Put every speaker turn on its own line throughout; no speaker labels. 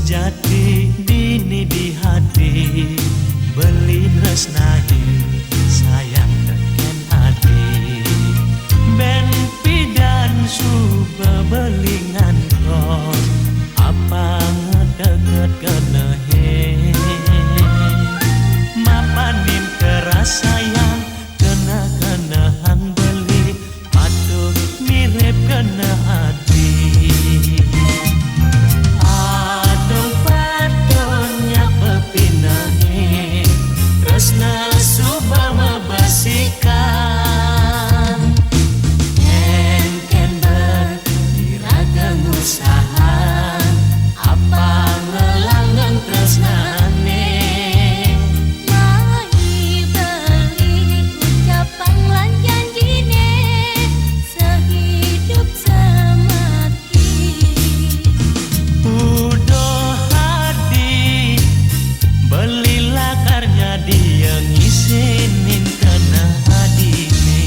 sujati dini di hati beli tresnahin sayang teken hati ben pidan suba belingan kos apa ngedeket kenehe mapanin keras sayang kena kenahan beli patuh mirip kena hati adong patonya pepinahe tresna suba mebasikan ken berdiragam usaha apa ngelanggeng tresnane
mai beli ucapan lan janjine sehidup semati
udah hadi belilah karya dia ngisinin kena hadine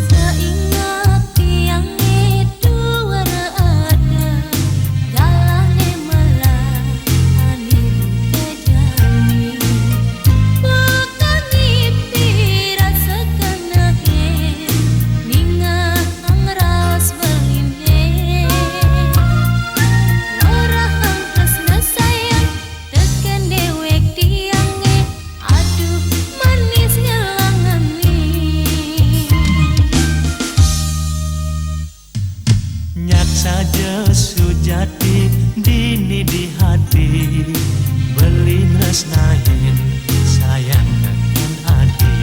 seingat tiang itu ada galane melah anin kejani bukan ngimpi rasa kenahe ningah angras beline orahang tresna sayang teken dewek tiange aduh manis ngelangani
nyak saja sujati dini di hati beli tresnahin sayang teken hati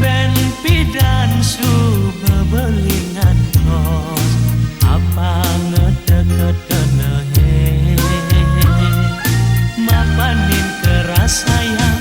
ben pidan suba belingan kos apa ngedeket kenehe mapanin keras sayang